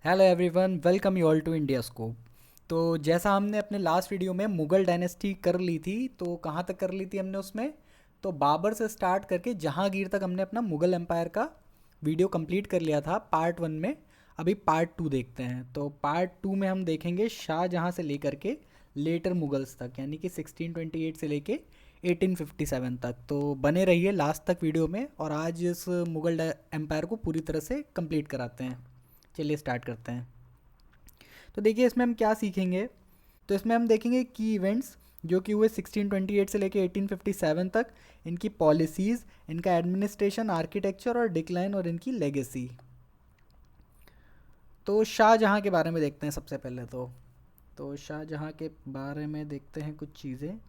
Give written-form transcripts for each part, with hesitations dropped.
Hello everyone, welcome you all to India Scope. तो जैसा हमने अपने लास्ट वीडियो में मुग़ल डायनेस्टी कर ली थी, तो कहाँ तक कर ली थी हमने उसमें? तो बाबर से स्टार्ट करके जहांगीर तक हमने अपना मुग़ल एम्पायर का वीडियो कंप्लीट कर लिया था पार्ट वन में। अभी पार्ट टू देखते हैं। तो पार्ट टू में हम देखेंगे शाहजहाँ से लेकर के लेटर मुगल्स तक, यानी कि 1628 से लेके 1857 तक। तो बने रहिए लास्ट तक वीडियो में, और आज इस मुग़ल एम्पायर को पूरी तरह से कंप्लीट कराते हैं। चलिए स्टार्ट करते हैं। तो देखिए इसमें हम क्या सीखेंगे। तो इसमें हम देखेंगे की इवेंट्स जो कि हुए 1628 से लेके 1857 तक, इनकी पॉलिसीज़, इनका एडमिनिस्ट्रेशन, आर्किटेक्चर और डिक्लाइन, और इनकी लेगेसी। तो शाहजहाँ के बारे में देखते हैं सबसे पहले। तो शाहजहाँ के बारे में देखते हैं कुछ चीज़ें,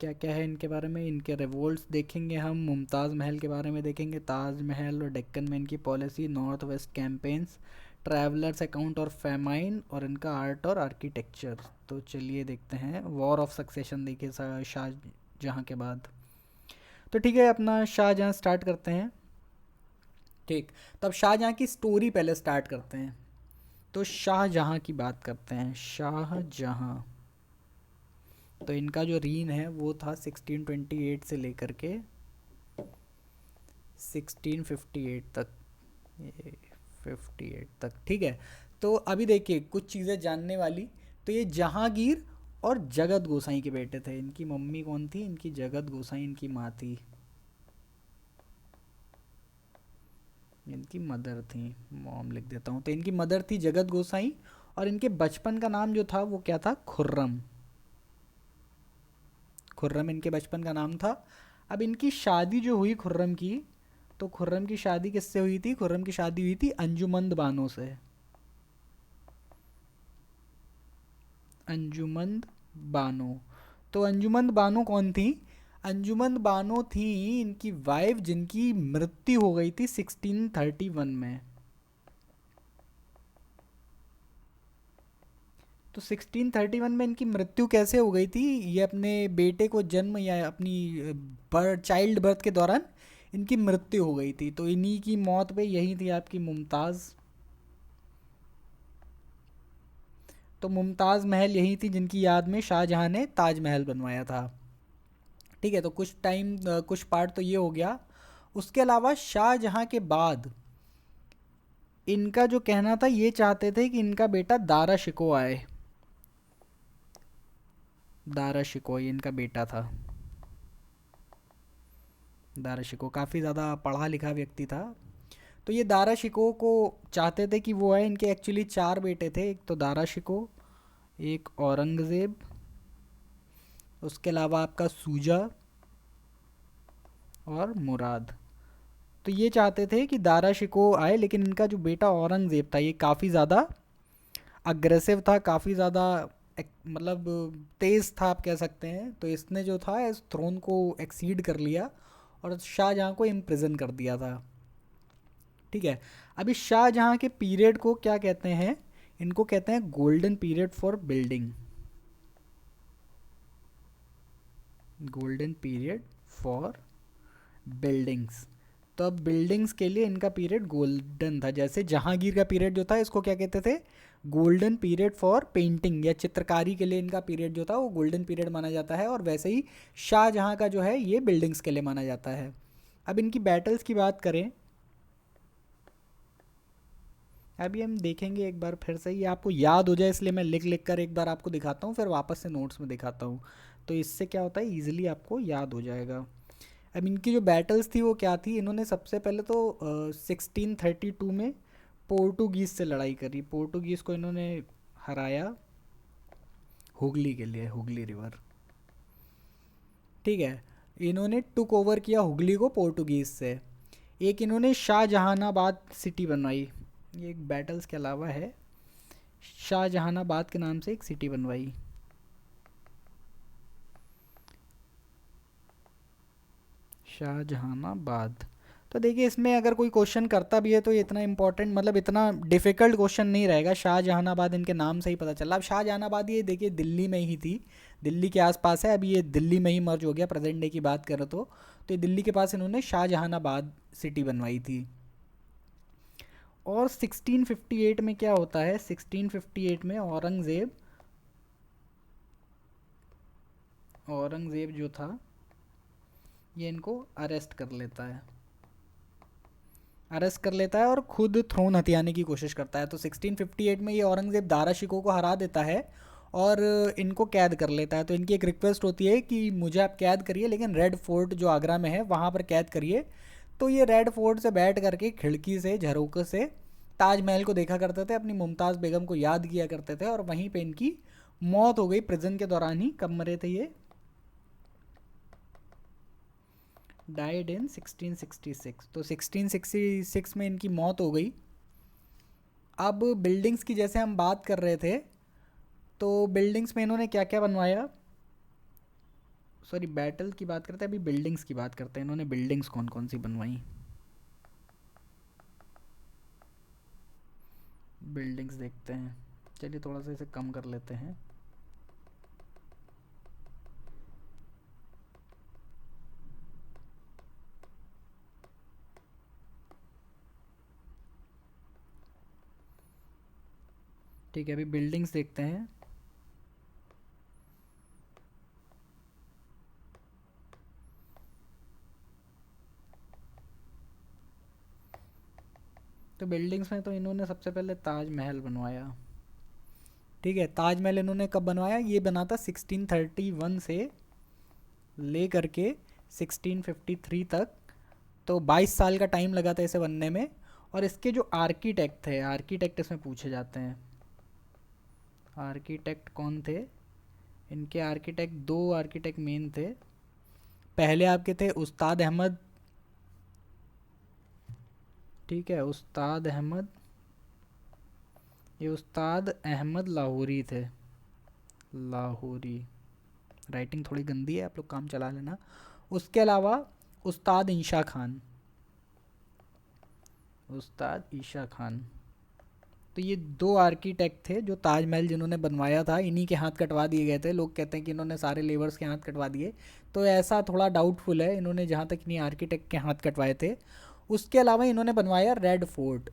क्या क्या है इनके बारे में। इनके रिवोल्ट्स देखेंगे हम, मुमताज़ महल के बारे में देखेंगे, ताज महल और डेक्कन में इनकी policy, north west campaigns, travellers account और फेमाइन, और इनका आर्ट और आर्किटेक्चर। तो चलिए देखते हैं। वॉर ऑफ सक्सेशन देखिए शाहजहाँ के बाद। तो ठीक है, अपना शाहजहाँ स्टार्ट करते हैं। ठीक, तब शाहजहाँ की स्टोरी पहले स्टार्ट करते हैं। तो शाहजहाँ की बात करते हैं। शाहजहाँ, तो इनका जो रीन है वो था 1628 से लेकर के 1658 तक। ये 58 तक, ठीक है। तो अभी देखिए कुछ चीज़ें जानने वाली। तो ये जहांगीर और जगत गोसाई के बेटे थे। इनकी मम्मी कौन थी? इनकी जगत गोसाई इनकी माँ थी, इनकी मदर थी। मॉम लिख देता हूँ। तो इनकी मदर थी जगत गोसाई, और इनके बचपन का नाम जो था वो क्या था? खुर्रम। खुर्रम इनके बचपन का नाम था। अब इनकी शादी जो हुई खुर्रम की, तो खुर्रम की शादी किससे हुई थी? खुर्रम की शादी हुई थी अंजुमंद बानो से। अंजुमंद बानो। तो अंजुमंद बानो कौन थी? अंजुमंद बानो थी इनकी वाइफ, जिनकी मृत्यु हो गई थी 1631 में। तो 1631 में इनकी मृत्यु कैसे हो गई थी? ये अपने बेटे को जन्म या अपनी चाइल्ड बर्थ के दौरान इनकी मृत्यु हो गई थी। तो इन्हीं की मौत पे यही थी आपकी मुमताज़। तो मुमताज़ महल यही थी जिनकी याद में शाहजहाँ ने ताजमहल बनवाया था। ठीक है, तो कुछ टाइम कुछ पार्ट तो ये हो गया। उसके अलावा शाहजहाँ के बाद इनका जो कहना था, ये चाहते थे कि इनका बेटा दारा शिको आए। दारा शिकोह इनका बेटा था। दारा शिकोह काफ़ी ज़्यादा पढ़ा लिखा व्यक्ति था। तो ये दारा शिकोह को चाहते थे कि वो आए। इनके एक्चुअली चार बेटे थे। एक तो दारा शिकोह, एक औरंगज़ेब, उसके अलावा आपका सूजा और मुराद। तो ये चाहते थे कि दारा शिकोह आए, लेकिन इनका जो बेटा औरंगज़ेब था ये काफ़ी ज़्यादा अग्रेसिव था, काफ़ी ज़्यादा मतलब तेज़ था आप कह सकते हैं। तो इसने जो था इस थ्रोन को एक्सीड कर लिया और शाहजहाँ को इम्प्रिजन कर दिया था। ठीक है, अभी शाहजहाँ के पीरियड को क्या कहते हैं? इनको कहते हैं golden period for building. Golden period for buildings. तो अब बिल्डिंग्स के लिए इनका पीरियड गोल्डन था। जैसे जहांगीर का पीरियड जो था इसको क्या कहते थे? गोल्डन पीरियड फॉर पेंटिंग या चित्रकारी के लिए इनका पीरियड जो था वो गोल्डन पीरियड माना जाता है। और वैसे ही शाहजहाँ का जो है ये बिल्डिंग्स के लिए माना जाता है। अब इनकी बैटल्स की बात करें, अभी हम देखेंगे एक बार फिर से, ये आपको याद हो जाए इसलिए मैं लिख लिख कर एक बार आपको दिखाता हूँ, फिर वापस से नोट्स में दिखाता हूँ। तो इससे क्या होता है, ईजिली आपको याद हो जाएगा। अब इनकी जो बैटल्स थी वो क्या थी? इन्होंने सबसे पहले तो 1632 में पोर्टुगीज़ से लड़ाई करी। पोर्टुगीज़ को इन्होंने हराया हुगली के लिए, हुगली रिवर। ठीक है, इन्होंने टुक ओवर किया हुगली को पोर्टुगीज़ से। एक इन्होंने शाहजहानाबाद सिटी बनवाई। ये एक बैटल्स के अलावा है। शाहजहानाबाद के नाम से एक सिटी बनवाई। शाहजहानाबाद। तो देखिए इसमें अगर कोई क्वेश्चन करता भी है तो ये इतना इंपॉर्टेंट, मतलब इतना डिफ़िकल्ट क्वेश्चन नहीं रहेगा। शाहजहानाबाद इनके नाम से ही पता चला। अब शाहजहानाबाद ये देखिए दिल्ली में ही थी, दिल्ली के आसपास है। अभी ये दिल्ली में ही मर्ज हो गया प्रेजेंट डे की बात करें तो ये दिल्ली के पास इन्होंने शाहजहानाबाद सिटी बनवाई थी। और 1658 में क्या होता है, 1658 में औरंगज़ेब जो था ये इनको अरेस्ट कर लेता है और खुद थ्रोन हथियाने की कोशिश करता है। तो 1658 में ये औरंगज़ेब दारा शिकोह को हरा देता है और इनको कैद कर लेता है। तो इनकी एक रिक्वेस्ट होती है कि मुझे आप कैद करिए, लेकिन रेड फोर्ट जो आगरा में है वहाँ पर कैद करिए। तो ये रेड फोर्ट से बैठ करके खिड़की से, झरोखे से ताजमहल को देखा करते थे, अपनी मुमताज़ बेगम को याद किया करते थे, और वहीं पे इनकी मौत हो गई प्रिजन के दौरान ही। कब मरे थे ये? Died in 1666। तो 1666 में इनकी मौत हो गई। अब बिल्डिंग्स की जैसे हम बात कर रहे थे, तो बिल्डिंग्स में इन्होंने क्या क्या बनवाया, सॉरी बैटल की बात करते हैं, अभी बिल्डिंग्स की बात करते हैं। इन्होंने बिल्डिंग्स कौन कौन सी बनवाई, बिल्डिंग्स देखते हैं। चलिए थोड़ा सा इसे कम कर लेते हैं। ठीक है, अभी बिल्डिंग्स देखते हैं। तो बिल्डिंग्स में तो इन्होंने सबसे पहले ताजमहल बनवाया। ठीक है, ताजमहल इन्होंने कब बनवाया? ये बना था 1631 से ले करके 1653 तक। तो 22 साल का टाइम लगा था इसे बनने में। और इसके जो आर्किटेक्ट थे, आर्किटेक्ट इसमें पूछे जाते हैं। आर्किटेक्ट कौन थे? इनके आर्किटेक्ट, दो आर्किटेक्ट मेन थे। पहले आपके थे उस्ताद अहमद, ठीक है, उस्ताद अहमद, ये उस्ताद अहमद लाहौरी थे, लाहौरी। राइटिंग थोड़ी गंदी है, आप लोग काम चला लेना। उसके अलावा उस्ताद ईशा खान, उस्ताद ईशा खान। तो ये दो आर्किटेक्ट थे जो ताजमहल जिन्होंने बनवाया था, इन्हीं के हाथ कटवा दिए गए थे। लोग कहते हैं कि इन्होंने सारे लेबर्स के हाथ कटवा दिए, तो ऐसा थोड़ा डाउटफुल है। इन्होंने जहाँ तक इन्हीं आर्किटेक्ट के हाथ कटवाए थे। उसके अलावा इन्होंने बनवाया रेड फोर्ट,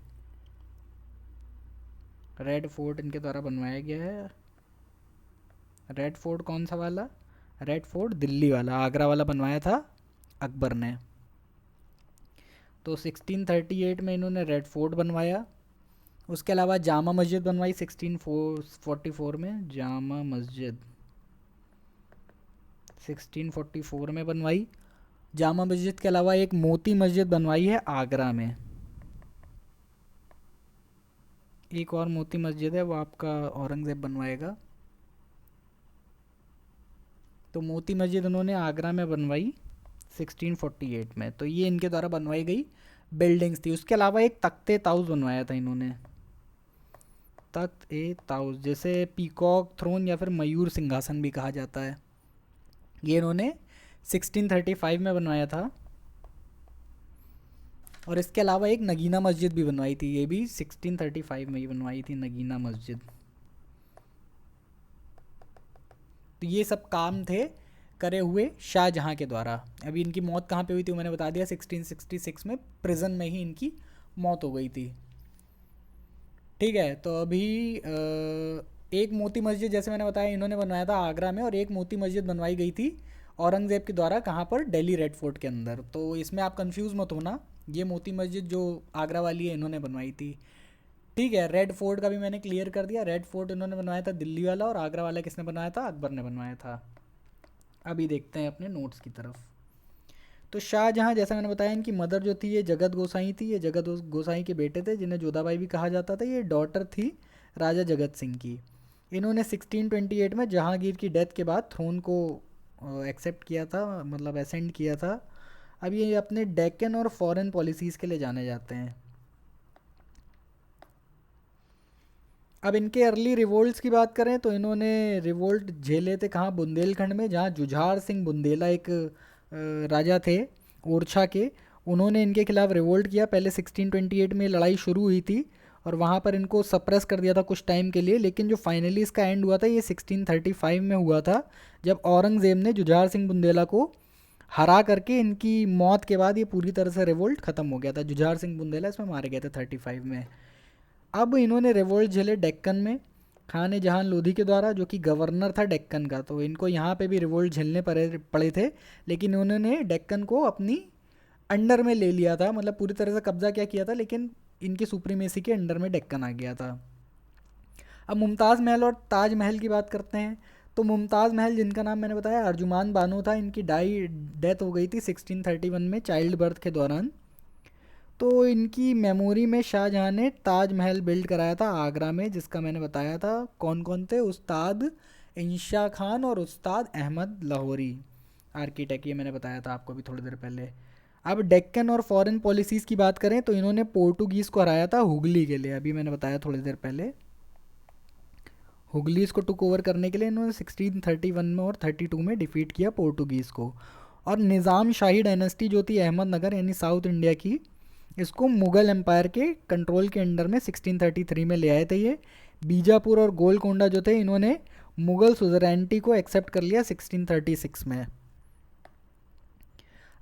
रेड फोर्ट इनके द्वारा बनवाया गया है। रेड फोर्ट कौन सा वाला? रेड फोर्ट दिल्ली वाला, आगरा वाला बनवाया था अकबर ने। तो 1638 में इन्होंने रेड फोर्ट बनवाया। उसके अलावा जामा मस्जिद बनवाई 1644 में, जामा मस्जिद 1644 में बनवाई। जामा मस्जिद के अलावा एक मोती मस्जिद बनवाई है आगरा में। एक और मोती मस्जिद है, वो आपका औरंगज़ेब बनवाएगा। तो मोती मस्जिद उन्होंने आगरा में बनवाई 1648 में। तो ये इनके द्वारा बनवाई गई बिल्डिंग्स थी। उसके अलावा एक तख्ते ताउस बनवाया था इन्होंने, तख्त ए ताउस, जैसे पीकॉक थ्रोन या फिर मयूर सिंहासन भी कहा जाता है। ये इन्होंने 1635 में बनवाया था। और इसके अलावा एक नगीना मस्जिद भी बनवाई थी, ये भी 1635 में ही बनवाई थी, नगीना मस्जिद। तो ये सब काम थे करे हुए शाहजहाँ के द्वारा। अभी इनकी मौत कहाँ पे हुई थी मैंने बता दिया, 1666 में प्रिजन में ही इनकी मौत हो गई थी। ठीक है, तो अभी एक मोती मस्जिद जैसे मैंने बताया इन्होंने बनवाया था आगरा में, और एक मोती मस्जिद बनवाई गई थी औरंगज़ेब के द्वारा, कहाँ पर? दिल्ली रेड फोर्ट के अंदर। तो इसमें आप कंफ्यूज मत होना, ये मोती मस्जिद जो आगरा वाली है इन्होंने बनवाई थी। ठीक है, रेड फोर्ट का भी मैंने क्लियर कर दिया। रेड फोर्ट इन्होंने बनवाया था दिल्ली वाला, और आगरा वाला किसने बनवाया था? अकबर ने बनवाया था। अभी देखते हैं अपने नोट्स की तरफ। तो शाहजहाँ, जैसा मैंने बताया, इनकी मदर जो थी ये जगत गोसाई थी। ये जगत गोसाई के बेटे थे, जिन्हें जोधाबाई भी कहा जाता था। ये डॉटर थी राजा जगत सिंह की। इन्होंने 1628 में जहांगीर की डेथ के बाद थ्रोन को एक्सेप्ट किया था, मतलब असेंड किया था। अब ये अपने डेक्कन और फॉरेन पॉलिसीज़ के लिए जाने जाते हैं। अब इनके अर्ली रिवोल्ट्स की बात करें तो इन्होंने रिवोल्ट झेले थे कहाँ? बुंदेलखंड में, जहाँ जुझार सिंह बुंदेला एक राजा थे ओरछा के। उन्होंने इनके खिलाफ रिवोल्ट किया। पहले 1628 में लड़ाई शुरू हुई थी और वहाँ पर इनको सप्रेस कर दिया था कुछ टाइम के लिए, लेकिन जो फाइनली इसका एंड हुआ था ये 1635 में हुआ था, जब औरंगज़ेब ने जुझार सिंह बुंदेला को हरा करके इनकी मौत के बाद ये पूरी तरह से रिवोल्ट ख़त्म हो गया था। जुझार सिंह बुंदेला इसमें मारे गए थे 35 में। अब इन्होंने रिवोल्ट झेले डेक्कन में खान जहां लोधी के द्वारा, जो कि गवर्नर था डेक्कन का। तो इनको यहाँ पे भी रिवोल्ट झेलने पड़े थे, लेकिन उन्होंने डेक्कन को अपनी अंडर में ले लिया था, मतलब पूरी तरह से कब्जा क्या किया था, लेकिन इनकी सुप्रीमेसी के अंडर में डेक्कन आ गया था। अब मुमताज़ महल और ताज महल की बात करते हैं। तो मुमताज़ महल, जिनका नाम मैंने बताया अर्जुमान बानो था, इनकी डेथ हो गई थी 1631 में चाइल्ड बर्थ के दौरान। तो इनकी मेमोरी में शाहजहाँ ने ताज महल बिल्ड कराया था आगरा में, जिसका मैंने बताया था कौन कौन थे, उस्ताद इंशा खान और उस्ताद अहमद लाहौरी आर्किटेक्ट, ये मैंने बताया था आपको अभी थोड़ी देर पहले। अब डेक्कन और फॉरेन पॉलिसीज़ की बात करें तो इन्होंने पोर्टुगीज़ को हराया था हुगली के लिए, अभी मैंने बताया थोड़ी देर पहले। हुगलीज़ को टुक ओवर करने के लिए इन्होंने 1631 में और 32 में डिफीट किया पोर्टुगीज़ को। और निज़ाम शाही डायनेस्टी जो थी अहमदनगर यानी साउथ इंडिया की, इसको मुग़ल एम्पायर के कंट्रोल के अंडर में 1633 में ले आए थे ये। बीजापुर और गोलकोंडा जो थे, इन्होंने मुग़ल सुजरैनिटी को एक्सेप्ट कर लिया 1636 में।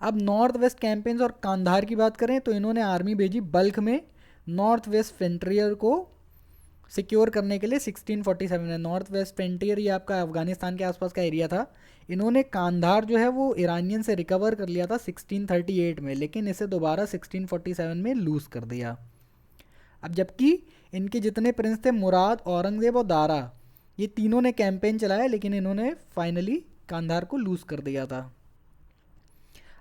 अब नॉर्थ वेस्ट कैंपेन्स और कांधार की बात करें तो इन्होंने आर्मी भेजी बल्क में नॉर्थ वेस्ट फ्रंटियर को सिक्योर करने के लिए 1647 में। नॉर्थ वेस्ट फ्रंटियर ये आपका अफगानिस्तान के आसपास का एरिया था। इन्होंने कांधार जो है वो ईरानियन से रिकवर कर लिया था 1638 में, लेकिन इसे दोबारा 1647 में लूज़ कर दिया। अब जबकि इनके जितने प्रिंस थे मुराद, औरंगज़ेब और दारा, ये तीनों ने कैंपेन चलाया, लेकिन इन्होंने फाइनली कांधार को लूज़ कर दिया था।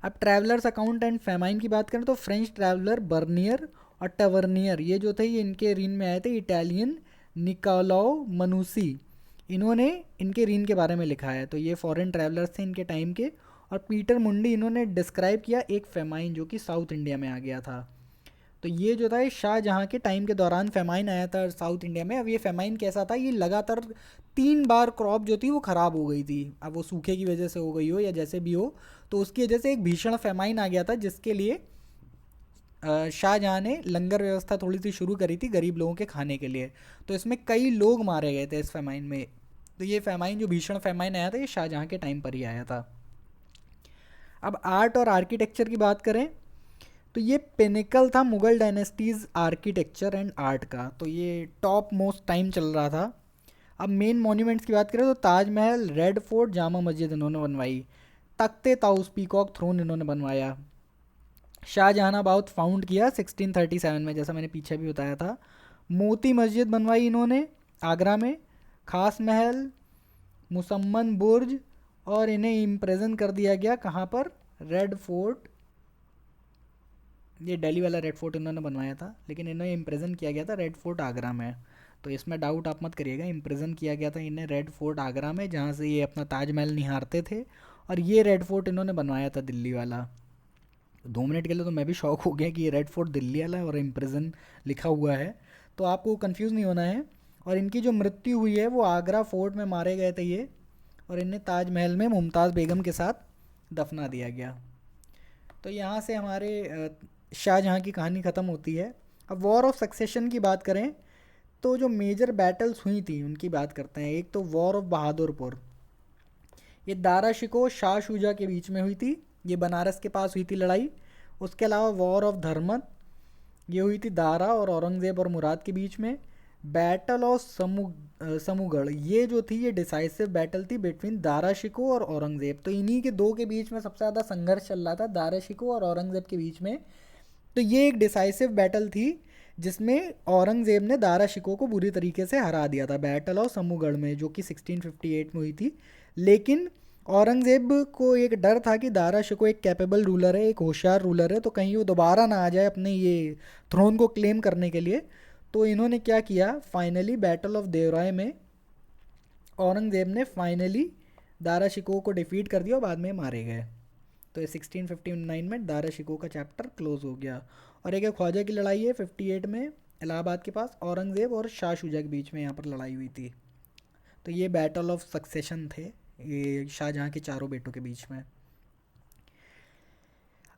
अब ट्रैवलर्स अकाउंट एंड फेमाइन की बात करें तो फ्रेंच ट्रैवलर बर्नियर और टवर्नियर, ये जो थे ये इनके रीन में आए थे। इटालियन निकोलाओ मनुसी, इन्होंने इनके रीन के बारे में लिखा है। तो ये फॉरेन ट्रैवलर्स थे इनके टाइम के। और पीटर मुंडी, इन्होंने डिस्क्राइब किया एक फेमाइन जो कि साउथ इंडिया में आ गया था। तो ये जो था ये शाहजहाँ के टाइम के दौरान फेमाइन आया था साउथ इंडिया में। अब ये फेमाइन कैसा था, ये लगातार 3 बार क्रॉप जो थी वो ख़राब हो गई थी। अब वो सूखे की वजह से हो गई हो या जैसे भी हो, तो उसकी वजह से एक भीषण फेमाइन आ गया था, जिसके लिए शाहजहाँ ने लंगर व्यवस्था थोड़ी सी शुरू करी थी गरीब लोगों के खाने के लिए। तो इसमें कई लोग मारे गए थे इस फेमाइन में। तो ये फेमाइन जो भीषण फेमाइन आया था ये शाहजहाँ के टाइम पर ही आया था। अब आर्ट और आर्किटेक्चर की बात करें तो ये पिनिकल था Mughal dynasties architecture and art का। तो ये टॉप मोस्ट टाइम चल रहा था। अब मेन मॉन्यूमेंट्स की बात करें तो ताजमहल, रेड फोर्ट, जामा मस्जिद इन्होंने बनवाई। तख्ते ताउस, पीकॉक थ्रोन इन्होंने बनवाया। शाहजहानाबाद फाउंड किया 1637 में, जैसा मैंने पीछे भी बताया था। मोती मस्जिद बनवाई इन्होंने आगरा में। खास महल, मुसम्मन बुर्ज, और इन्हें इम्प्रेजन कर दिया गया कहाँ पर, रेड फोर्ट। ये दिल्ली वाला रेड फोर्ट इन्होंने बनवाया था, लेकिन इन्हें इम्प्रेजन किया गया था रेड फोर्ट आगरा में। तो इसमें डाउट आप मत करिएगा, इम्प्रेजन किया गया था इन्हें रेड फोर्ट आगरा में, जहाँ से ये अपना ताजमहल निहारते थे। और ये रेड फोर्ट इन्होंने बनवाया था दिल्ली वाला। 2 मिनट के लिए तो मैं भी शौक हो गया कि ये रेड फोर्ट दिल्ली वाला है और इम्प्रिजन लिखा हुआ है। तो आपको कंफ्यूज नहीं होना है। और इनकी जो मृत्यु हुई है वो आगरा फोर्ट में मारे गए थे ये, और इन्हें ताजमहल में मुमताज़ बेगम के साथ दफना दिया गया। तो यहाँ से हमारे शाहजहाँ की कहानी ख़त्म होती है। अब वॉर ऑफ सक्सेशन की बात करें तो जो मेजर बैटल्स हुई थी उनकी बात करते हैं। एक तो वॉर ऑफ बहादुरपुर, ये दारा शिकोह शाह शुजा के बीच में हुई थी, ये बनारस के पास हुई थी लड़ाई। उसके अलावा वॉर ऑफ धर्मत, ये हुई थी दारा और औरंगज़ेब और मुराद के बीच में। बैटल ऑफ समूगढ़, ये जो थी ये डिसाइसिव बैटल थी बिटवीन दारा शिकोह और औरंगज़ेब। तो इन्हीं के दो के बीच में सबसे ज़्यादा संघर्ष चल रहा था, दारा शिकोह और औरंगज़ेब के बीच में। तो ये एक डिसाइसिव बैटल थी जिसमें औरंगज़ेब ने दारा शिकोह को बुरी तरीके से हरा दिया था, बैटल ऑफ समूगढ़ में, जो कि 1658 में हुई थी। लेकिन औरंगज़ेब को एक डर था कि दारा शिकोह एक कैपेबल रूलर है, एक होशियार रूलर है, तो कहीं वो दोबारा ना आ जाए अपने ये थ्रोन को क्लेम करने के लिए। तो इन्होंने क्या किया, फाइनली बैटल ऑफ देवराय में औरंगज़ेब ने फाइनली दारा शिकोह को डिफीट कर दिया और बाद में मारे गए। तो 1659 में दारा शिकोह का चैप्टर क्लोज हो गया। और एक ख्वाजा की लड़ाई है 58 में इलाहाबाद के पास, औरंगज़ेब और शाह शुजा के बीच में यहाँ पर लड़ाई हुई थी। तो ये बैटल ऑफ सक्सेशन थे, ये शाहजहाँ के चारों बेटों के बीच में।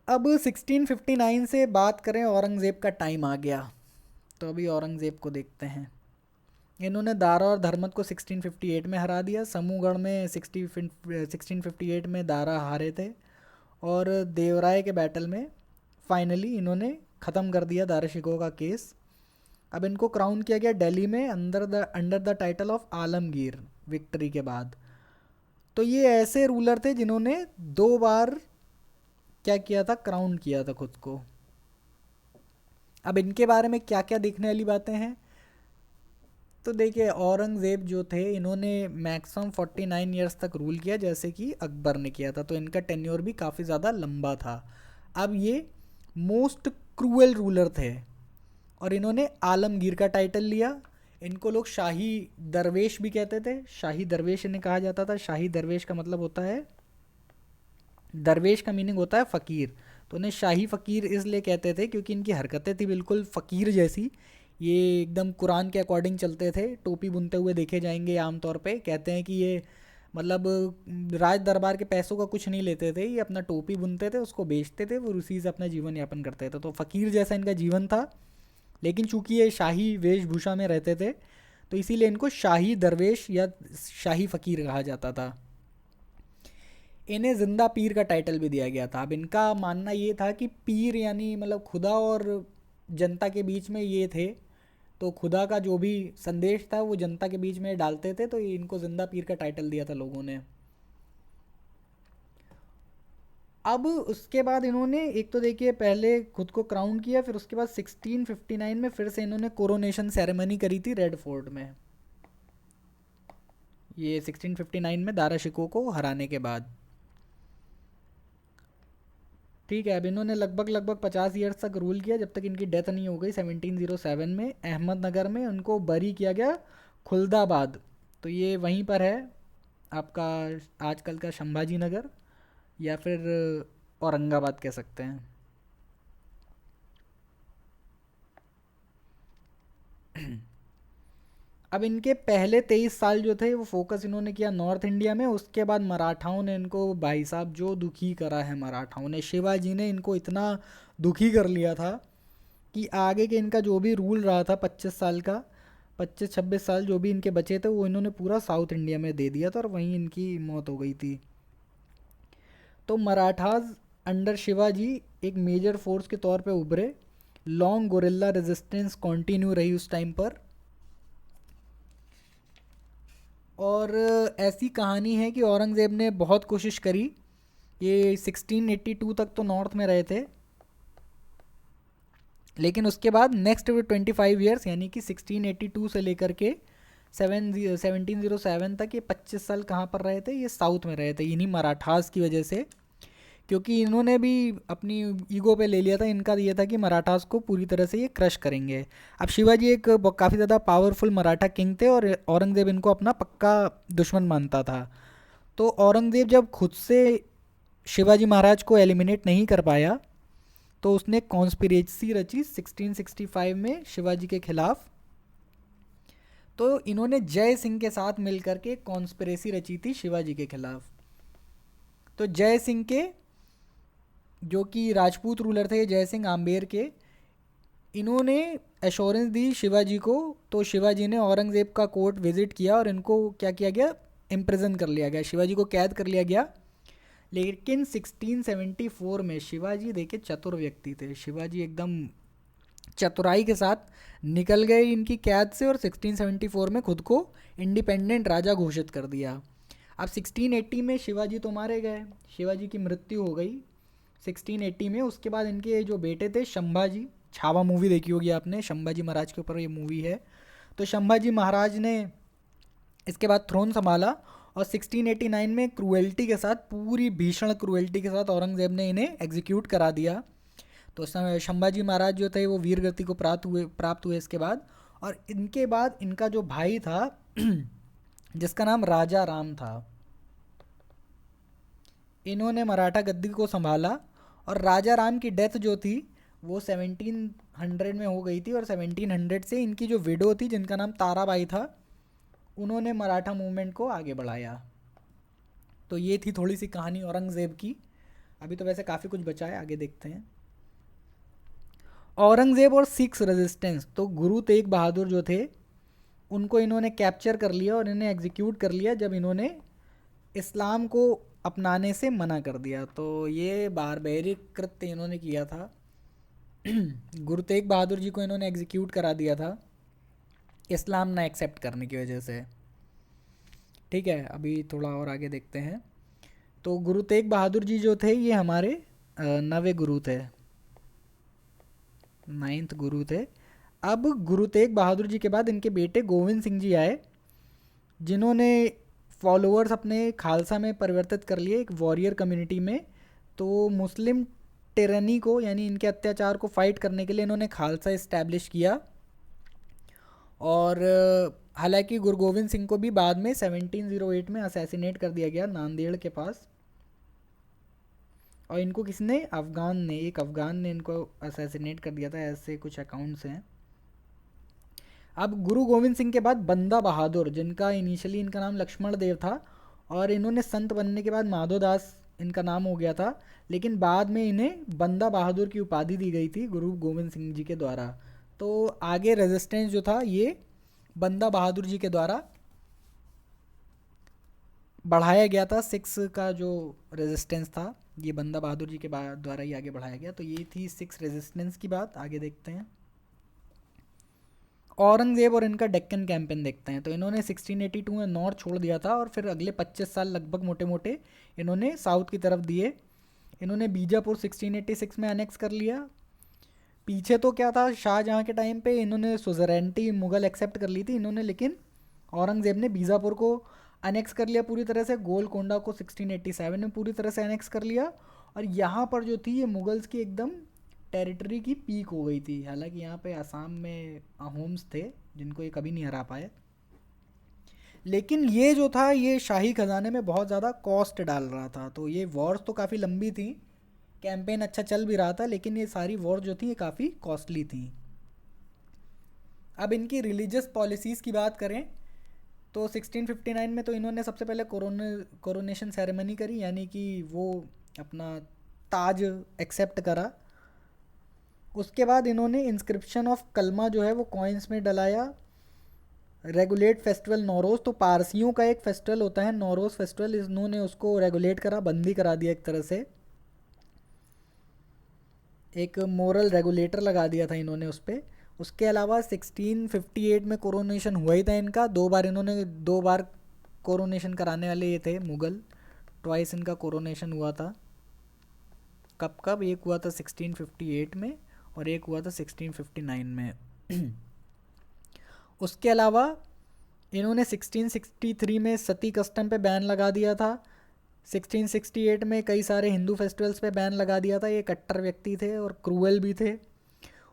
अब 1659 से बात करें, औरंगज़ेब का टाइम आ गया। तो अभी औरंगज़ेब को देखते हैं। इन्होंने दारा और धर्मत को 1658 में हरा दिया। समूहगढ़ में 1658 में दारा हारे थे। और देवराय के बैटल में फाइनली इन्होंने ख़त्म कर दिया दारा शिकोह का केस। अब इनको क्राउन किया गया दिल्ली में under the title of Alamgir victory के बाद। तो ये ऐसे रूलर थे जिन्होंने 2 बार क्या किया था, क्राउन किया था खुद को। अब इनके बारे में क्या क्या देखने वाली बातें हैं, तो देखिए औरंगज़ेब जो थे इन्होंने मैक्सिमम 49 ईयर्स तक रूल किया जैसे कि अकबर ने किया था, तो इनका टेन्योर भी काफ़ी ज़्यादा लंबा था। अब ये मोस्ट क्रूअल रूलर थे और इन्होंने आलमगीर का टाइटल लिया। इनको लोग शाही दरवेश भी कहते थे, शाही दरवेश इन्हें कहा जाता था। शाही दरवेश का मतलब होता है, दरवेश का मीनिंग होता है फ़कीर, तो उन्हें शाही फ़कीर इसलिए कहते थे क्योंकि इनकी हरकतें थी बिल्कुल फ़कीर जैसी। ये एकदम कुरान के अकॉर्डिंग चलते थे, टोपी बुनते हुए देखे जाएंगे आमतौर पे। कहते हैं कि ये मतलब राज दरबार के पैसों का कुछ नहीं लेते थे, ये अपना टोपी बुनते थे, उसको बेचते थे, वो उसी से अपना जीवन यापन करते थे। तो फ़कीर जैसा इनका जीवन था, लेकिन चूंकि ये शाही वेशभूषा में रहते थे तो इसीलिए इनको शाही दरवेश या शाही फ़कीर कहा जाता था। इन्हें जिंदा पीर का टाइटल भी दिया गया था। अब इनका मानना ये था कि पीर यानी मतलब खुदा और जनता के बीच में ये थे, तो खुदा का जो भी संदेश था वो जनता के बीच में डालते थे, तो इनको जिंदा पीर का टाइटल दिया था लोगों ने। अब उसके बाद इन्होंने एक तो देखिए पहले खुद को क्राउन किया, फिर उसके बाद 1659 में फिर से इन्होंने कोरोनेशन सेरेमनी करी थी रेड फोर्ट में, ये 1659 में दारा शिकोह को हराने के बाद। ठीक है, अब इन्होंने लगभग 50 ईयर्स तक रूल किया जब तक इनकी डेथ नहीं हो गई 1707 में अहमदनगर में। उनको बरी किया गया खुलदाबाद, तो ये वहीं पर है आपका आजकल का संभाजी नगर या फिर औरंगाबाद कह सकते हैं। अब इनके पहले 23 साल जो थे वो फोकस इन्होंने किया नॉर्थ इंडिया में। उसके बाद मराठाओं ने इनको भाई साहब जो दुखी करा है, मराठाओं ने, शिवाजी ने इनको इतना दुखी कर लिया था कि आगे के इनका जो भी रूल रहा था 25 साल का, 25-26 साल जो भी इनके बचे थे वो इन्होंने पूरा साउथ इंडिया में दे दिया था और वहीं इनकी मौत हो गई थी। तो मराठाज अंडर शिवाजी एक मेजर फोर्स के तौर पे उभरे। लॉन्ग गोरिल्ला रेजिस्टेंस कंटिन्यू रही उस टाइम पर। और ऐसी कहानी है कि औरंगज़ेब ने बहुत कोशिश करी, ये 1682 तक तो नॉर्थ में रहे थे, लेकिन उसके बाद नेक्स्ट 25 ईयर्स यानी कि 1682 से लेकर के 1707 तक ये 25 साल कहाँ पर रहे थे, ये साउथ में रहे थे इन्हीं मराठास की वजह से। क्योंकि इन्होंने भी अपनी ईगो पे ले लिया था, इनका ये था कि मराठास को पूरी तरह से ये क्रश करेंगे। अब शिवाजी एक काफ़ी ज़्यादा पावरफुल मराठा किंग थे और औरंगज़ेब इनको अपना पक्का दुश्मन मानता था। तो औरंगज़ेब जब खुद से शिवाजी महाराज को एलिमिनेट नहीं कर पाया तो उसने कॉन्स्पिरेसी रची 1665 में शिवाजी के खिलाफ। तो इन्होंने जय सिंह के साथ मिलकर के कॉन्स्पिरेसी रची थी शिवाजी के खिलाफ। तो जय सिंह के जो कि राजपूत रूलर थे, जय सिंह आम्बेर के, इन्होंने एश्योरेंस दी शिवाजी को। तो शिवाजी ने औरंगज़ेब का कोर्ट विज़िट किया और इनको क्या किया गया, इम्प्रिजन कर लिया गया, शिवाजी को कैद कर लिया गया। लेकिन 1674 में शिवाजी देखिए चतुर व्यक्ति थे, शिवाजी एकदम चतुराई के साथ निकल गए इनकी कैद से और 1674 में खुद को इंडिपेंडेंट राजा घोषित कर दिया। अब 1680 में शिवाजी तो मारे गए, शिवाजी की मृत्यु हो गई 1680 में। उसके बाद इनके जो बेटे थे संभाजी, छावा मूवी देखी होगी आपने, संभाजी महाराज के ऊपर ये मूवी है। तो संभाजी महाराज ने इसके बाद थ्रोन संभाला और 1689 में क्रूएल्टी के साथ, पूरी भीषण क्रूएल्टी के साथ औरंगज़ेब ने इन्हें एग्जीक्यूट करा दिया। तो संभाजी महाराज जो थे वो वीर गति को प्राप्त हुए इसके बाद। और इनके बाद इनका जो भाई था जिसका नाम राजा राम था, इन्होंने मराठा गद्दी को संभाला। और राजा राम की डेथ जो थी वो 1700 में हो गई थी और 1700 से इनकी जो विडो थी जिनका नाम ताराबाई था, उन्होंने मराठा मूवमेंट को आगे बढ़ाया। तो ये थी थोड़ी सी कहानी औरंगज़ेब की। अभी तो वैसे काफ़ी कुछ बचा है, आगे देखते हैं। औरंगज़ेब और सिक्स रेजिस्टेंस, तो गुरु तेग बहादुर जो थे उनको इन्होंने कैप्चर कर लिया और इन्हें एग्जीक्यूट कर लिया जब इन्होंने इस्लाम को अपनाने से मना कर दिया। तो ये बारबेरिक कृत्य इन्होंने किया था। गुरु तेग बहादुर जी को इन्होंने एग्जीक्यूट करा दिया था इस्लाम ना एक्सेप्ट करने की वजह से। ठीक है, अभी थोड़ा और आगे देखते हैं। तो गुरु तेग बहादुर जी जो थे ये हमारे नवे गुरु थे, 9th गुरु थे। अब गुरु तेग बहादुर जी के बाद इनके बेटे गोविंद सिंह जी आए, जिन्होंने फॉलोअर्स अपने खालसा में परिवर्तित कर लिए, एक वॉरियर कम्युनिटी में। तो मुस्लिम टिरनी को, यानी इनके अत्याचार को फाइट करने के लिए इन्होंने खालसा इस्टेब्लिश किया। और हालांकि गुरु गोविंद सिंह को भी बाद में 1708 में असैसिनेट कर दिया गया नांदेड़ के पास। और इनको किसने, एक अफगान ने इनको असैसिनेट कर दिया था, ऐसे कुछ अकाउंट्स हैं। अब गुरु गोविंद सिंह के बाद बंदा बहादुर, जिनका इनिशियली इनका नाम लक्ष्मण देव था, और इन्होंने संत बनने के बाद माधोदास इनका नाम हो गया था, लेकिन बाद में इन्हें बंदा बहादुर की उपाधि दी गई थी गुरु गोविंद सिंह जी के द्वारा। तो आगे रेजिस्टेंस जो था ये बंदा बहादुर जी के द्वारा बढ़ाया गया था। सिक्स का जो रेजिस्टेंस था ये बंदा बहादुर जी के द्वारा ही आगे बढ़ाया गया। तो ये थी सिक्स रेजिस्टेंस की बात। आगे देखते हैं औरंगजेब और इनका डेक्कन कैंपेन देखते हैं। तो इन्होंने 1682 में नॉर्थ छोड़ दिया था और फिर अगले 25 साल लगभग मोटे मोटे इन्होंने साउथ की तरफ दिए। इन्होंने बीजापुर 1686 में अनेक्स कर लिया। पीछे तो क्या था, शाहजहाँ के टाइम पे इन्होंने सुजरेंटी मुगल एक्सेप्ट कर ली थी इन्होंने, लेकिन औरंगजेब ने बीजापुर को अनेक्स कर लिया पूरी तरह से। गोलकोंडा को 1687 में पूरी तरह से अनेक्स कर लिया। और यहाँ पर जो थी ये मुगल्स की एकदम टेरिटरी की पीक हो गई थी। हालांकि यहाँ पे असम में अहोम्स थे जिनको ये कभी नहीं हरा पाए, लेकिन ये जो था ये शाही खजाने में बहुत ज़्यादा कॉस्ट डाल रहा था। तो ये वॉर्स तो काफ़ी लंबी थी, कैंपेन अच्छा चल भी रहा था, लेकिन ये सारी वॉर जो थी ये काफ़ी कॉस्टली थी। अब इनकी रिलीजियस पॉलिसीज़ की बात करें तो 1659 में तो इन्होंने सबसे पहले कोरोनेशन सेरेमनी करी, यानी कि वो अपना ताज एक्सेप्ट करा। उसके बाद इन्होंने इंस्क्रिप्शन ऑफ कलमा जो है वो कॉइन्स में डलाया। रेगुलेट फेस्टिवल नौरोज़, तो पारसियों का एक फेस्टिवल होता है नौरोज़ फेस्टिवल, इन्होंने उसको रेगुलेट करा, बंदी करा दिया एक तरह से। एक मोरल रेगुलेटर लगा दिया था इन्होंने उस पर। उसके अलावा 1658 में कोरोनेशन हुआ ही था इनका, दो बार कोरोनेशन कराने वाले ये थे मुगल। ट्वाइस इनका कोरोनेशन हुआ था। कब कब, एक हुआ था 1658 में और एक हुआ था 1659 में। उसके अलावा इन्होंने 1663 में सती कस्टम पे बैन लगा दिया था। 1668 में कई सारे हिंदू फेस्टिवल्स पे बैन लगा दिया था। ये कट्टर व्यक्ति थे और क्रूअल भी थे।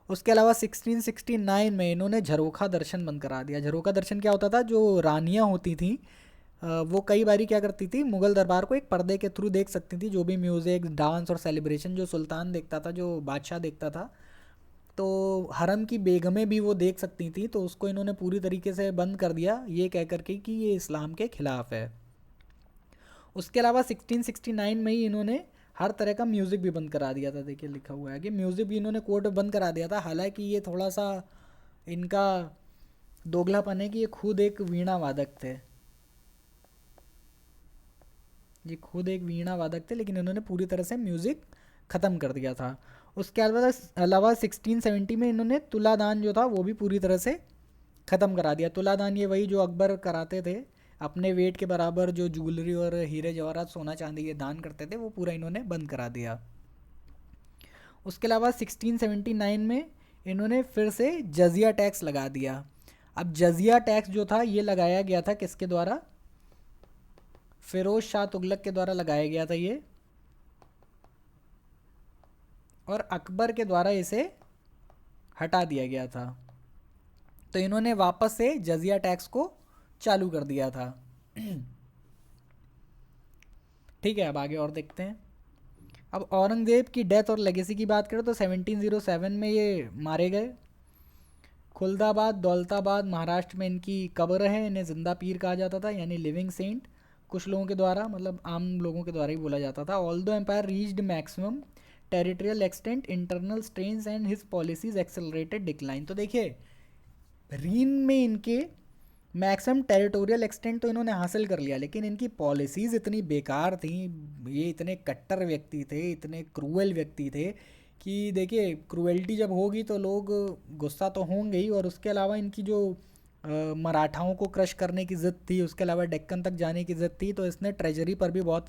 उसके अलावा 1669 में इन्होंने झरोखा दर्शन बंद करा दिया। झरोखा दर्शन क्या होता था, जो रानियाँ होती थी वो कई बारी क्या करती थी, मुगल दरबार को एक पर्दे के थ्रू देख सकती थी, जो भी म्यूज़िक डांस और सेलिब्रेशन जो सुल्तान देखता था, जो बादशाह देखता था, तो हरम की बेगमें भी वो देख सकती थी। तो उसको इन्होंने पूरी तरीके से बंद कर दिया, ये कह कर के कि ये इस्लाम के ख़िलाफ़ है। उसके अलावा 1669 में ही इन्होंने हर तरह का म्यूज़िक भी बंद करा दिया था। देखिए लिखा हुआ है कि म्यूज़िक भी इन्होंने कोर्ट बंद करा दिया था। हालांकि ये थोड़ा सा इनका दोगलापन है कि ये खुद एक वीणा वादक थे, लेकिन इन्होंने पूरी तरह से म्यूज़िक ख़त्म कर दिया था। उसके अलावा 1670 में इन्होंने तुलादान जो था वो भी पूरी तरह से ख़त्म करा दिया। तुलादान ये वही जो अकबर कराते थे, अपने वेट के बराबर जो ज्वेलरी और हीरे जवाहरात सोना चांदी ये दान करते थे, वो पूरा इन्होंने बंद करा दिया। उसके अलावा 1679 में इन्होंने फिर से जजिया टैक्स लगा दिया। अब जजिया टैक्स जो था ये लगाया गया था किसके द्वारा, फिरोज शाह तुगलक के द्वारा लगाया गया था ये, और अकबर के द्वारा इसे हटा दिया गया था। तो इन्होंने वापस से जजिया टैक्स को चालू कर दिया था। ठीक है, अब आगे और देखते हैं। अब औरंगजेब की डेथ और लेगेसी की बात करें तो 1707 में ये मारे गए। खुलदाबाद दौलताबाद महाराष्ट्र में इनकी कब्र है। इन्हें जिंदा पीर कहा जाता था, यानी लिविंग सेंट कुछ लोगों के द्वारा, मतलब आम लोगों के द्वारा ही बोला जाता था। Although empire reached maximum territorial extent, internal strains and his policies accelerated decline. तो देखिए रीन में इनके मैक्सिमम टेरिटोरियल एक्सटेंट तो इन्होंने हासिल कर लिया, लेकिन इनकी पॉलिसीज़ इतनी बेकार थी, ये इतने कट्टर व्यक्ति थे, इतने क्रूअल व्यक्ति थे कि देखिए क्रूएल्टी जब होगी तो लोग गुस्सा तो होंगे ही, और उसके अलावा इनकी जो मराठाओं को क्रश करने की ज़िद थी, उसके अलावा डेक्कन तक जाने की ज़िद थी, तो इसने ट्रेजरी पर भी बहुत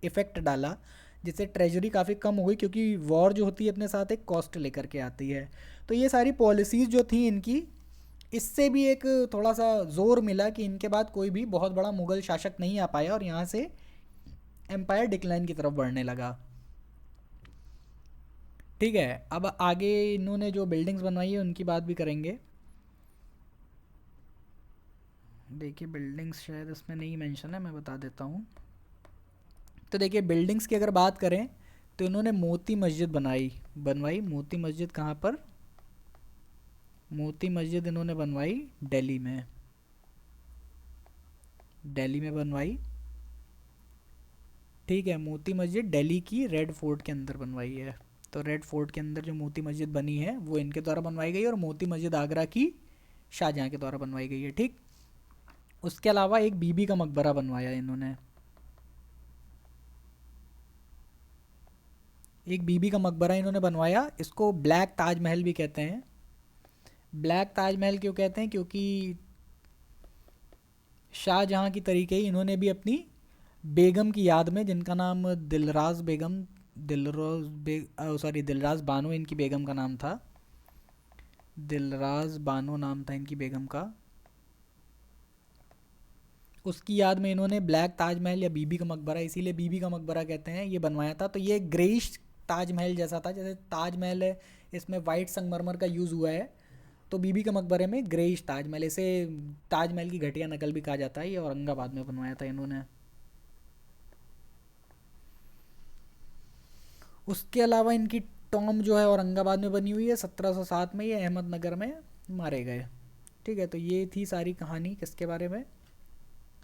इफ़ेक्ट डाला, जिससे ट्रेजरी काफ़ी कम हो गई, क्योंकि वॉर जो होती है अपने साथ एक कॉस्ट लेकर के आती है। तो ये सारी पॉलिसीज़ जो थी इनकी, इससे भी एक थोड़ा सा जोर मिला कि इनके बाद कोई भी बहुत बड़ा मुगल शासक नहीं आ पाया, और यहाँ से एम्पायर डिक्लाइन की तरफ बढ़ने लगा। ठीक है, अब आगे इन्होंने जो बिल्डिंग्स बनवाई है उनकी बात भी करेंगे। देखिए बिल्डिंग्स शायद इसमें नहीं मेंशन है, मैं बता देता हूँ। तो देखिए बिल्डिंग्स की अगर बात करें तो इन्होंने मोती मस्जिद बनवाई। मोती मस्जिद कहाँ पर? मोती मस्जिद इन्होंने बनवाई दिल्ली में, दिल्ली में बनवाई। ठीक है, मोती मस्जिद दिल्ली की रेड फोर्ट के अंदर बनवाई है। तो रेड फोर्ट के अंदर जो मोती मस्जिद बनी है वो इनके द्वारा बनवाई गई, और मोती मस्जिद आगरा की शाहजहाँ के द्वारा बनवाई गई है। ठीक, उसके अलावा एक बीबी का मकबरा बनवाया इन्होंने, एक बीबी का मकबरा इन्होंने बनवाया। इसको ब्लैक ताजमहल भी कहते हैं। ब्लैक ताजमहल क्यों कहते हैं? क्योंकि शाहजहाँ की तरीके ही इन्होंने भी अपनी बेगम की याद में, जिनका नाम दिलराज बेगम, दिलराज बानो इनकी बेगम का नाम था, दिलराज बानो नाम था इनकी बेगम का, उसकी याद में इन्होंने ब्लैक ताजमहल या बीबी का मकबरा, इसीलिए बीबी का मकबरा कहते हैं, ये बनवाया था। तो ये ग्रेइश ताजमहल जैसा था, जैसे ताजमहल है इसमें वाइट संगमरमर का यूज़ हुआ है, तो बीबी के मकबरे में ग्रेइश ताजमहल, इसे ताजमहल की घटिया नकल भी कहा जाता है। ये औरंगाबाद में बनवाया था इन्होंने। उसके अलावा इनकी टॉम जो है औरंगाबाद में बनी हुई है, 1707 में ये अहमदनगर में मारे गए। ठीक है, तो ये थी सारी कहानी किसके बारे में?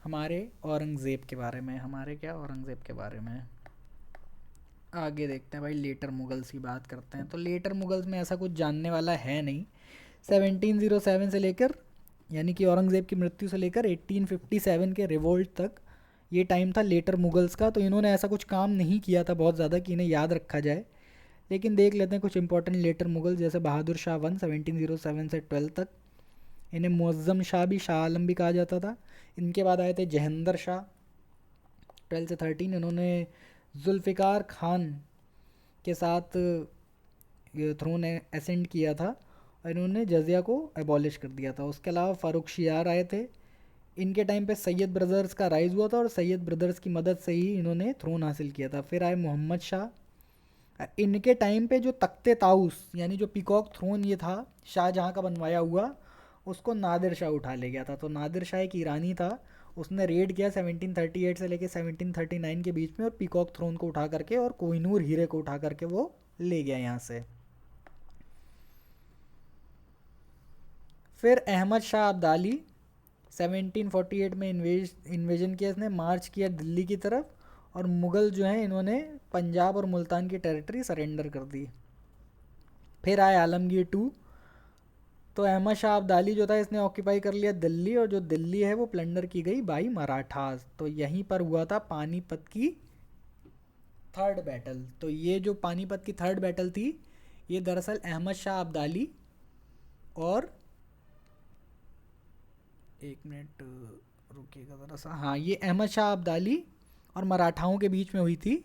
हमारे औरंगज़ेब के बारे में। हमारे क्या? औरंगज़ेब के बारे में। आगे देखते हैं भाई, लेटर मुगल्स की बात करते हैं। तो लेटर मुगल्स में ऐसा कुछ जानने वाला है नहीं। 1707 से लेकर, यानी कि औरंगज़ेब की मृत्यु से लेकर 1857 के रिवोल्ट तक, ये टाइम था लेटर मुगल्स का। तो इन्होंने ऐसा कुछ काम नहीं किया था बहुत ज़्यादा कि इन्हें याद रखा जाए, लेकिन देख लेते हैं कुछ इंपॉर्टेंट लेटर मुगल, जैसे बहादुर शाह 1707 से 12 तक। इन्हें मुअज़्ज़म शाह भी, शाह आलम भी कहा जाता था। इनके बाद आए थे जहेंद्र शाह 12 से 13। इन्होंने जुल्फ़िकार खान के साथ थ्रोन एसेंड किया था, और इन्होंने जजिया को एबॉलिश कर दिया था। उसके अलावा फ़ारूक शियार आए थे। इनके टाइम पे सैयद ब्रदर्स का राइज हुआ था, और सैयद ब्रदर्स की मदद से ही इन्होंने थ्रोन हासिल किया था। फिर आए मोहम्मद शाह। इनके टाइम पे जो तख्ते ताउस, यानी जो पीकॉक थ्रोन ये था शाहजहाँ का बनवाया हुआ, उसको नादिर शाह उठा ले गया था। तो नादिर शाह एक ईरानी था, उसने रेड किया 1738 से लेकर 1739 के बीच में, और पीकॉक थ्रोन को उठा करके और कोहिनूर हीरे को उठा करके वो ले गया यहाँ से। फिर अहमद शाह अब्दाली 1748 में इन्वेजन किया इसने, मार्च किया दिल्ली की तरफ, और मुग़ल जो हैं इन्होंने पंजाब और मुल्तान की टेरिटरी सरेंडर कर दी। फिर आए आलमगीर टू। तो अहमद शाह अब्दाली जो था इसने ऑक्यूपाई कर लिया दिल्ली, और जो दिल्ली है वो प्लंडर की गई बाई मराठास। तो यहीं पर हुआ था पानीपत की थर्ड बैटल। तो ये जो पानीपत की थर्ड बैटल थी, ये दरअसल अहमद शाह अब्दाली और, एक मिनट रुकिएगा ज़रा सा, हाँ, ये अहमद शाह अब्दाली और मराठाओं के बीच में हुई थी।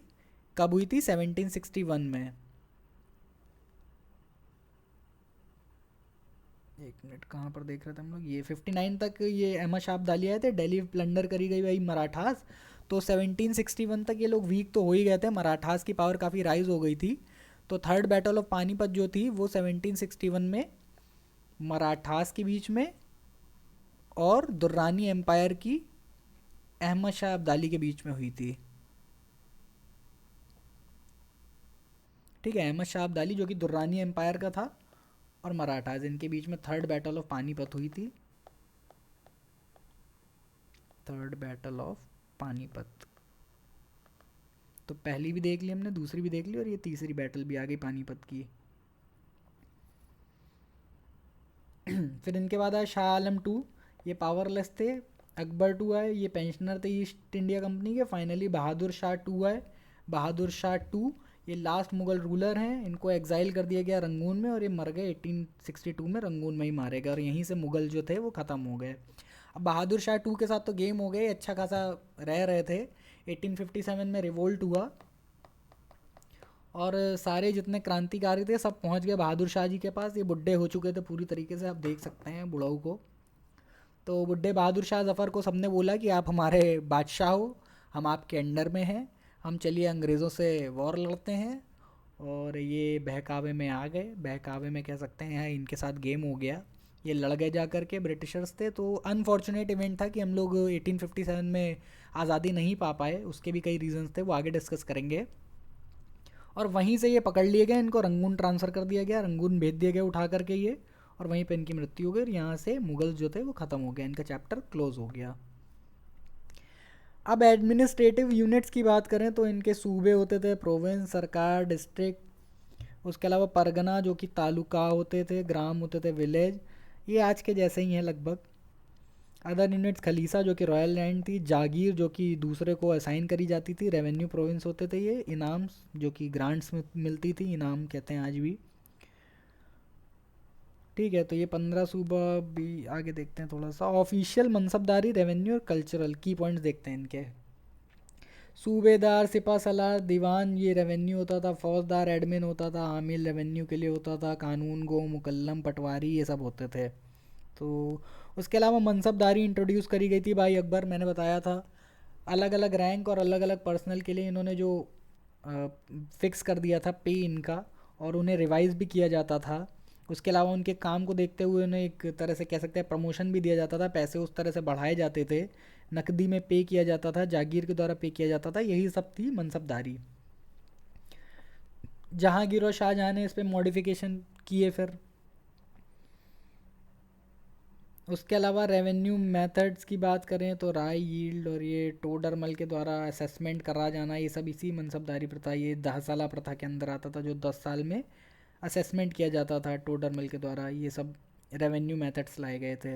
कब हुई थी? 1761 में। एक मिनट, कहाँ पर देख रहे थे हम लोग? ये 59 तक ये अहमद शाह अब्दाली आए थे, दिल्ली प्लंडर करी गई भाई मराठास। तो 1761 तक ये लोग वीक तो हो ही गए थे, मराठास की पावर काफ़ी राइज हो गई थी। तो थर्ड बैटल ऑफ पानीपत जो थी वो 1761 में मराठास के बीच में और दुर्रानी एम्पायर की अहमद शाह अब्दाली के बीच में हुई थी। ठीक है, अहमद शाह अब्दाली जो कि दुर्रानी एम्पायर का था, और मराठाज, इनके बीच में थर्ड बैटल ऑफ पानीपत हुई थी। थर्ड बैटल ऑफ पानीपत, तो पहली भी देख ली हमने, दूसरी भी देख ली, और ये तीसरी बैटल भी आ गई पानीपत की। फिर इनके बाद आया शाह आलम टू। ये पावरलेस थे। अकबर टू आए, ये पेंशनर थे ईस्ट इंडिया कंपनी के। फाइनली बहादुर शाह टू आए, बहादुर शाह टू, ये लास्ट मुगल रूलर हैं। इनको एग्जाइल कर दिया गया रंगून में और ये मर गए 1862 में, रंगून में ही मारे गए और यहीं से मुगल जो थे वो ख़त्म हो गए। अब बहादुर शाह टू के साथ तो गेम हो गए, अच्छा खासा रह रहे थे। 1857 में रिवोल्ट हुआ और सारे जितने क्रांतिकारी थे सब पहुंच गए बहादुर शाह जी के पास। ये बुढ़े हो चुके थे पूरी तरीके से, आप देख सकते हैं बुढ़ाऊ को। तो बुढ़े बहादुर शाह जफ़र को सबने बोला कि आप हमारे बादशाह हो, हम आपके अंडर में हैं, हम चलिए अंग्रेज़ों से वॉर लड़ते हैं। और ये बहकावे में आ गए, बहकावे में कह सकते हैं इनके साथ गेम हो गया। ये लड़ गए जा कर के, ब्रिटिशर्स थे। तो अनफॉर्चुनेट इवेंट था कि हम लोग 1857 में आज़ादी नहीं पा पाए, उसके भी कई रीजंस थे, वो आगे डिस्कस करेंगे। और वहीं से ये पकड़ लिए गए, इनको रंगून ट्रांसफ़र कर दिया गया, रंगून भेज दिए गए उठा करके ये, और वहीं पे इनकी मृत्यु हो गई और यहाँ से मुगल जो थे वो ख़त्म हो गया, इनका चैप्टर क्लोज हो गया। अब एडमिनिस्ट्रेटिव यूनिट्स की बात करें तो इनके सूबे होते थे, प्रोविंस, सरकार, डिस्ट्रिक्ट। उसके अलावा परगना जो कि तालुका होते थे, ग्राम होते थे, विलेज, ये आज के जैसे ही हैं लगभग। अदर यूनिट्स खलीसा जो कि रॉयल लैंड थी, जागीर जो कि दूसरे को असाइन करी जाती थी, रेवेन्यू प्रोविंस होते थे ये, इनाम्स जो कि ग्रांट्स में मिलती थी, इनाम कहते हैं आज भी। ठीक है, तो ये 15 सूबा भी आगे देखते हैं थोड़ा सा। ऑफिशियल मनसबदारी, रेवेन्यू और कल्चरल की पॉइंट्स देखते हैं इनके। सूबेदार, सिपा सलार, दीवान ये रेवेन्यू होता था, फौजदार एडमिन होता था, आमिल रेवेन्यू के लिए होता था, कानून गो, मुकल्लम, पटवारी ये सब होते थे। तो उसके अलावा मनसबदारी इंट्रोड्यूस करी गई थी भाई अकबर, मैंने बताया था। अलग अलग रैंक और अलग अलग पर्सनल के लिए इन्होंने जो फिक्स कर दिया था पे इनका, और उन्हें रिवाइज भी किया जाता था। उसके अलावा उनके काम को देखते हुए उन्हें एक तरह से कह सकते हैं प्रमोशन भी दिया जाता था, पैसे उस तरह से बढ़ाए जाते थे, नकदी में पे किया जाता था, जागीर के द्वारा पे किया जाता था, यही सब थी मनसबदारी। जहांगीर और शाहजहाँ ने इस पर मॉडिफिकेशन किए फिर। उसके अलावा रेवेन्यू मेथड्स की बात करें तो राय, यील्ड और ये टोडरमल के द्वारा असेसमेंट करा जाना, ये सब इसी मनसबदारी प्रथा, ये 10 साला प्रथा के अंदर आता था, जो 10 साल में असेसमेंट किया जाता था टोडरमल के द्वारा। ये सब रेवेन्यू मेथड्स लाए गए थे।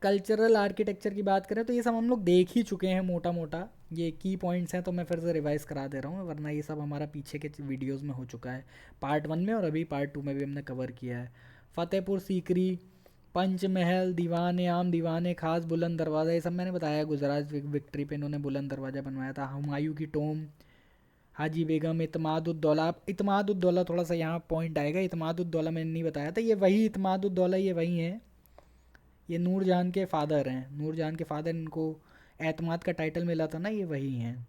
कल्चरल आर्किटेक्चर की बात करें तो ये सब हम लोग देख ही चुके हैं मोटा मोटा, ये की पॉइंट्स हैं तो मैं फिर से रिवाइज करा दे रहा हूँ, वरना ये सब हमारा पीछे के वीडियोस में हो चुका है, पार्ट 1 में, और अभी पार्ट 2 में भी हमने कवर किया है। फ़तेहपुर सीकरी, पंचमहल, दीवान आम, दीवान खास, बुलंद दरवाज़ा, ये सब मैंने बताया। गुजरात विक्ट्री पे इन्होंने बुलंद दरवाज़ा बनवाया था। हुमायूं की टोम, हाजी बेगम, इतमादुद्दौला। इतमादुद्दौला थोड़ा सा यहाँ पॉइंट आएगा, इतमादुद्दौला मैंने नहीं बताया था, ये वही इतमादुद्दौला, ये वही हैं, ये नूरजहान के फादर हैं, नूरजहान के फादर, इनको एतमाद का टाइटल मिला था ना, ये वही हैं।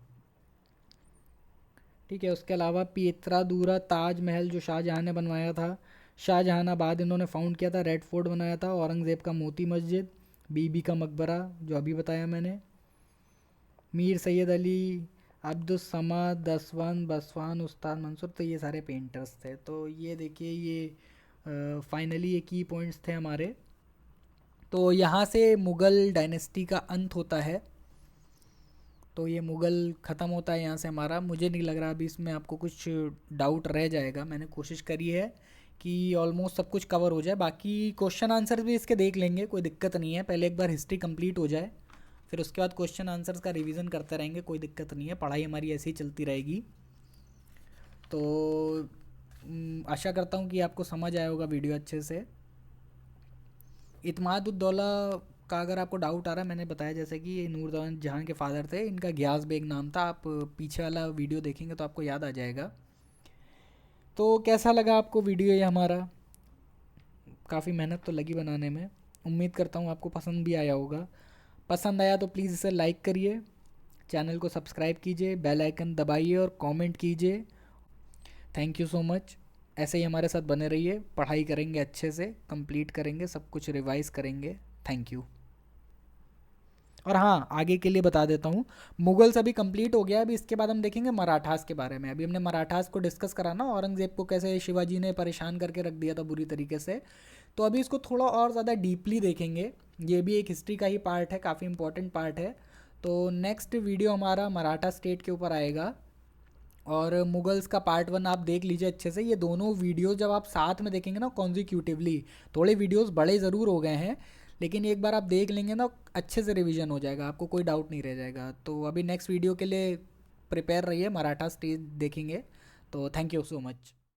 ठीक है, उसके अलावा पीतरादूरा ताजमहल जो शाहजहाँ ने बनवाया था, शाहजहानाबाद इन्होंने फाउंड किया था, रेड फोर्ट बनाया था, औरंगज़ेब का मोती मस्जिद, बीबी का मकबरा जो अभी बताया मैंने, मीर सैयद अली, अब्दुल समद, दसवन, बसवान, उस्ताद मंसूर, तो ये सारे पेंटर्स थे। तो ये देखिए, ये फाइनली ये की पॉइंट्स थे हमारे। तो यहाँ से मुग़ल डायनेस्टी का अंत होता है। तो ये मुग़ल ख़त्म होता है यहाँ से हमारा। मुझे नहीं लग रहा अभी इसमें आपको कुछ डाउट रह जाएगा, मैंने कोशिश करी है कि ऑलमोस्ट सब कुछ कवर हो जाए। बाकी क्वेश्चन आंसर्स भी इसके देख लेंगे, कोई दिक्कत नहीं है, पहले एक बार हिस्ट्री कंप्लीट हो जाए, फिर उसके बाद क्वेश्चन आंसर्स का रिवीजन करते रहेंगे, कोई दिक्कत नहीं है, पढ़ाई हमारी ऐसी ही चलती रहेगी। तो आशा करता हूँ कि आपको समझ आया होगा वीडियो अच्छे से। इत्मादुद्दौला का अगर आपको डाउट आ रहा है, मैंने बताया जैसे कि ये नूरजहान जहाँ के फादर थे, इनका ग्यास बेग नाम था, आप पीछे वाला वीडियो देखेंगे तो आपको याद आ जाएगा। तो कैसा लगा आपको वीडियो ये हमारा? काफ़ी मेहनत तो लगी बनाने में, उम्मीद करता हूँ आपको पसंद भी आया होगा। पसंद आया तो प्लीज़ इसे लाइक करिए, चैनल को सब्सक्राइब कीजिए, बेल आइकन दबाइए और कमेंट कीजिए। Thank you so much. ऐसे ही हमारे साथ बने रहिए, पढ़ाई करेंगे अच्छे से, कंप्लीट करेंगे, सब कुछ रिवाइज करेंगे। Thank you. और हाँ, आगे के लिए बता देता हूँ, मुगल्स अभी कंप्लीट हो गया, अभी इसके बाद हम देखेंगे मराठास के बारे में। अभी हमने मराठास को डिस्कस करा ना, औरंगज़ेब को कैसे शिवाजी ने परेशान करके रख दिया था बुरी तरीके से, तो अभी इसको थोड़ा और ज़्यादा डीपली देखेंगे। ये भी एक हिस्ट्री का ही पार्ट है, काफ़ी इंपॉर्टेंट पार्ट है। तो नेक्स्ट वीडियो हमारा मराठा स्टेट के ऊपर आएगा, और मुगल्स का पार्ट वन आप देख लीजिए अच्छे से। ये दोनों वीडियो जब आप साथ में देखेंगे ना कॉन्जिक्यूटिवली, थोड़े वीडियोस बड़े ज़रूर हो गए हैं, लेकिन एक बार आप देख लेंगे ना अच्छे से रिवीजन हो जाएगा, आपको कोई डाउट नहीं रह जाएगा। तो अभी नेक्स्ट वीडियो के लिए प्रिपेयर रहिए, मराठा स्टेज देखेंगे। तो थैंक यू सो मच।